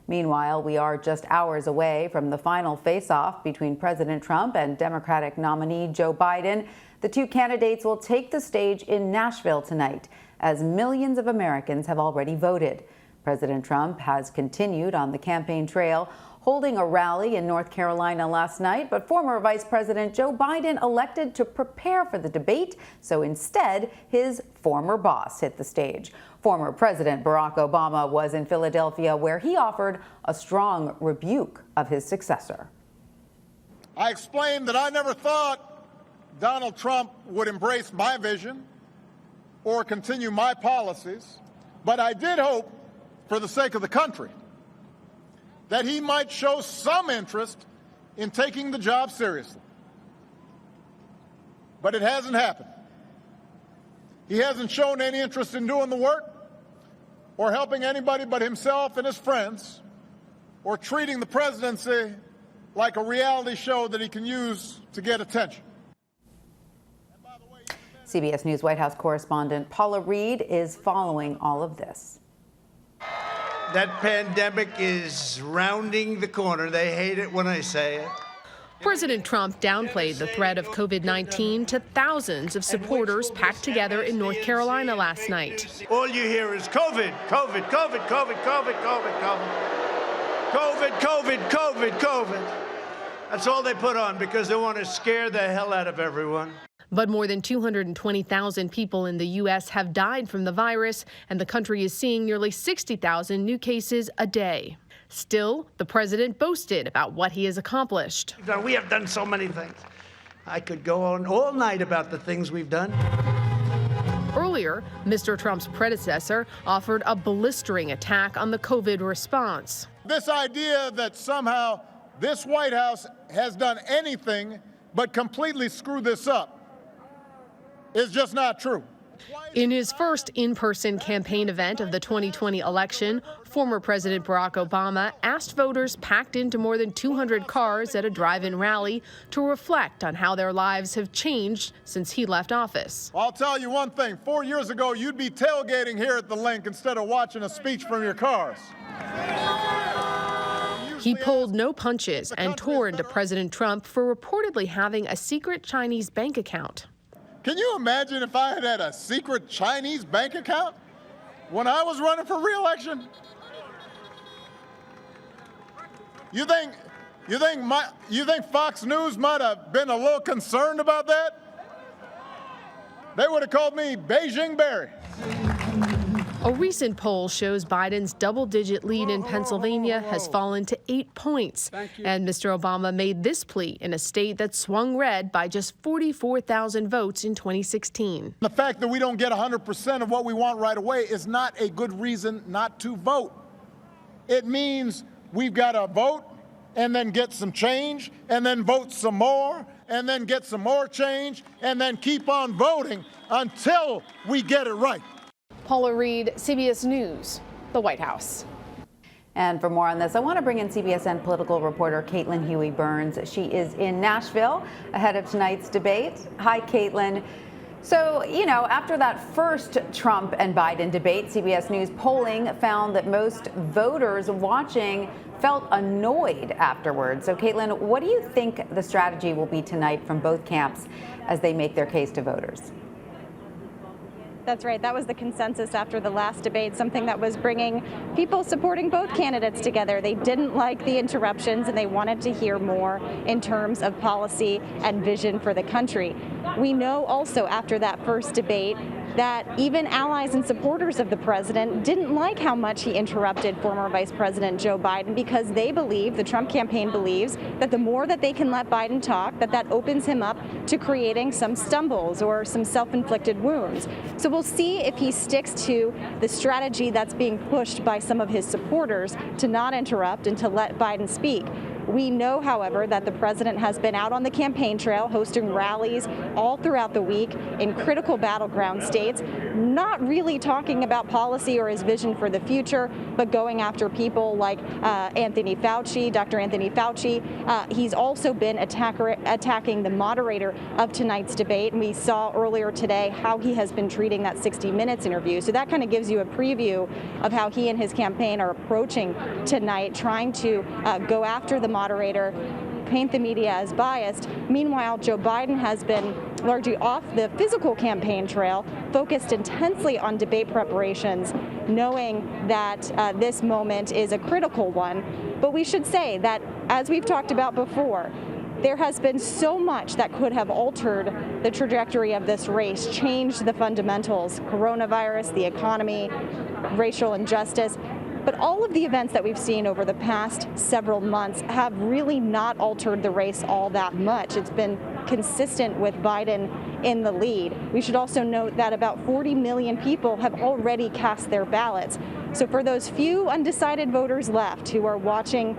Meanwhile, we are just hours away from the final face-off between President Trump and Democratic nominee Joe Biden. The two candidates will take the stage in Nashville tonight, as millions of Americans have already voted. President Trump has continued on the campaign trail, holding a rally in North Carolina last night, but former Vice President Joe Biden elected to prepare for the debate, so instead, his former boss hit the stage. Former President Barack Obama was in Philadelphia, where he offered a strong rebuke of his successor. I explained that I never thought Donald Trump would embrace my vision or continue my policies, but I did hope, for the sake of the country, that he might show some interest in taking the job seriously. But it hasn't happened. He hasn't shown any interest in doing the work or helping anybody but himself and his friends, or treating the presidency like a reality show that he can use to get attention. CBS News White House correspondent Paula Reed is following all of this. That pandemic is rounding the corner. They hate it when I say it. President Trump downplayed the threat of COVID-19 to thousands of supporters packed together in North Carolina last night. All you hear is COVID, COVID, COVID, COVID, COVID, COVID, COVID, COVID, COVID, COVID, COVID. That's all they put on because they want to scare the hell out of everyone. But more than 220,000 people in the U.S. have died from the virus, and the country is seeing nearly 60,000 new cases a day. Still, the president boasted about what he has accomplished. We have done so many things. I could go on all night about the things we've done. Earlier, Mr. Trump's predecessor offered a blistering attack on the COVID response. This idea that somehow this White House has done anything but completely screw this up is just not true. In his first in-person campaign event of the 2020 election, former President Barack Obama asked voters packed into more than 200 cars at a drive-in rally to reflect on how their lives have changed since he left office. I'll tell you one thing, 4 years ago, you'd be tailgating here at the Link instead of watching a speech from your cars. He pulled no punches and tore into President Trump for reportedly having a secret Chinese bank account. Can you imagine if I had had a secret Chinese bank account when I was running for re-election? You think Fox News might have been a little concerned about that? They would have called me Beijing Barry. A recent poll shows Biden's double-digit lead in Pennsylvania has fallen to 8 points. And Mr. Obama made this plea in a state that swung red by just 44,000 votes in 2016. The fact that we don't get 100% of what we want right away is not a good reason not to vote. It means we've got to vote and then get some change and then vote some more and then get some more change and then keep on voting until we get it right. Paula Reed, CBS News, the White House. And for more on this, I want to bring in CBSN political reporter Caitlin Huey-Burns. She is in Nashville ahead of tonight's debate. Hi, Caitlin. So, after that first Trump and Biden debate, CBS News polling found that most voters watching felt annoyed afterwards. So, Caitlin, what do you think the strategy will be tonight from both camps as they make their case to voters? That's right. That was the consensus after the last debate, something that was bringing people supporting both candidates together. They didn't like the interruptions and they wanted to hear more in terms of policy and vision for the country. We know also after that first debate that even allies and supporters of the president didn't like how much he interrupted former Vice President Joe Biden, because they believe, the Trump campaign believes, that the more that they can let Biden talk, that opens him up to creating some stumbles or some self-inflicted wounds. So we'll see if he sticks to the strategy that's being pushed by some of his supporters to not interrupt and to let Biden speak. We know, however, that the president has been out on the campaign trail hosting rallies all throughout the week in critical battleground states, not really talking about policy or his vision for the future, but going after people like Anthony Fauci, Dr. Anthony Fauci. He's also been attacking the moderator of tonight's debate, and we saw earlier today how he has been treating that 60 Minutes interview. So that kind of gives you a preview of how he and his campaign are approaching tonight, trying to go after the moderator, paint the media as biased. Meanwhile, Joe Biden has been largely off the physical campaign trail, focused intensely on debate preparations, knowing that this moment is a critical one. But we should say that, as we've talked about before, there has been so much that could have altered the trajectory of this race, changed the fundamentals, coronavirus, the economy, racial injustice. But all of the events that we've seen over the past several months have really not altered the race all that much. It's been consistent with Biden in the lead. We should also note that about 40 million people have already cast their ballots. So for those few undecided voters left who are watching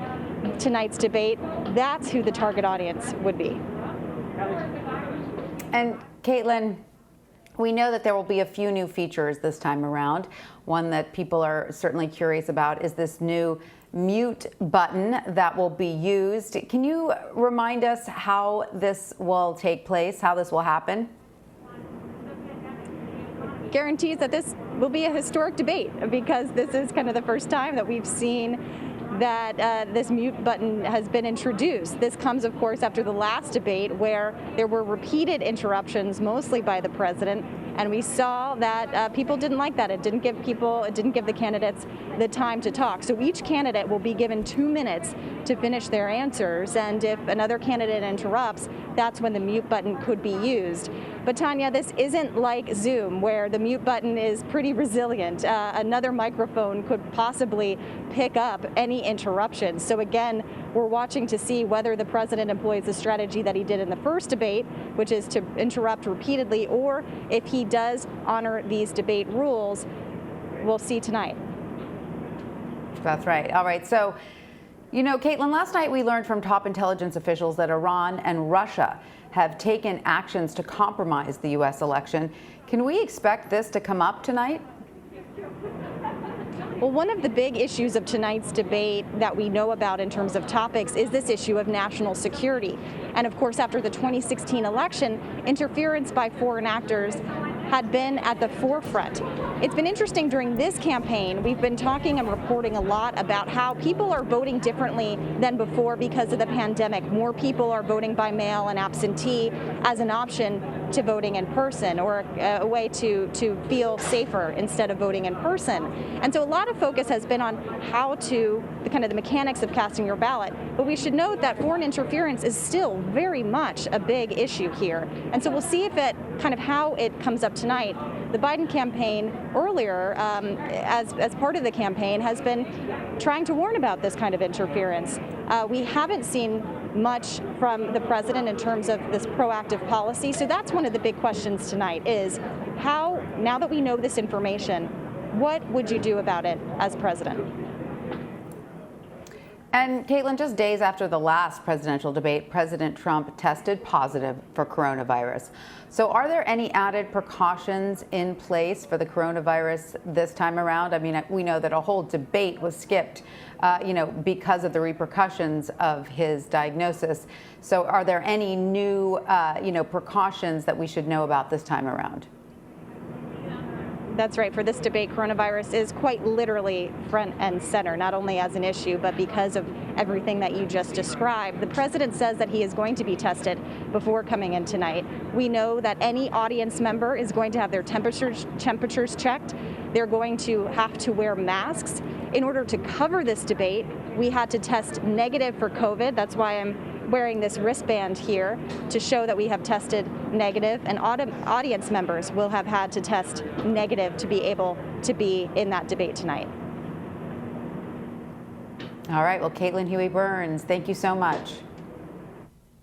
tonight's debate, that's who the target audience would be. And Caitlin, we know that there will be a few new features this time around. One that people are certainly curious about is this new mute button that will be used. Can you remind us how this will take place, how this will happen? Guarantees that this will be a historic debate, because this is kind of the first time that we've seen that this mute button has been introduced. This comes, of course, after the last debate where there were repeated interruptions, mostly by the president, and we saw that people didn't like that. It didn't give the candidates the time to talk. So each candidate will be given 2 minutes to finish their answers, and if another candidate interrupts, that's when the mute button could be used. But Tanya, this isn't like Zoom, where the mute button is pretty resilient. Another microphone could possibly pick up any interruptions. So again, we're watching to see whether the president employs the strategy that he did in the first debate, which is to interrupt repeatedly, or if he does honor these debate rules. We'll see tonight. That's right. All right. So, you know, Caitlin, last night we learned from top intelligence officials that Iran and Russia have taken actions to compromise the U.S. election. Can we expect this to come up tonight? Well, one of the big issues of tonight's debate that we know about in terms of topics is this issue of national security. And of course, after the 2016 election, interference by foreign actors had been at the forefront. It's been interesting during this campaign. We've been talking and reporting a lot about how people are voting differently than before because of the pandemic. More people are voting by mail and absentee as an option to voting in person, or a way to feel safer instead of voting in person. And so a lot of focus has been on how to, the mechanics of casting your ballot. But we should note that foreign interference is still very much a big issue here. And so we'll see if how it comes up tonight. The Biden campaign earlier, as part of the campaign, has been trying to warn about this kind of interference. We haven't seen much from the president in terms of this proactive policy. So that's one of the big questions tonight is how, now that we know this information, what would you do about it as president? And Caitlin, just days after the last presidential debate, President Trump tested positive for coronavirus. So are there any added precautions in place for the coronavirus this time around? I mean, we know that a whole debate was skipped, because of the repercussions of his diagnosis. So are there any new, precautions that we should know about this time around? That's right. For this debate, coronavirus is quite literally front and center, not only as an issue, but because of everything that you just described. The president says that he is going to be tested before coming in tonight. We know that any audience member is going to have their temperatures checked. They're going to have to wear masks. In order to cover this debate, we had to test negative for COVID. That's why I'm wearing this wristband here to show that we have tested negative, and audience members will have had to test negative to be able to be in that debate tonight. All right. Well, Caitlin Huey-Burns, thank you so much.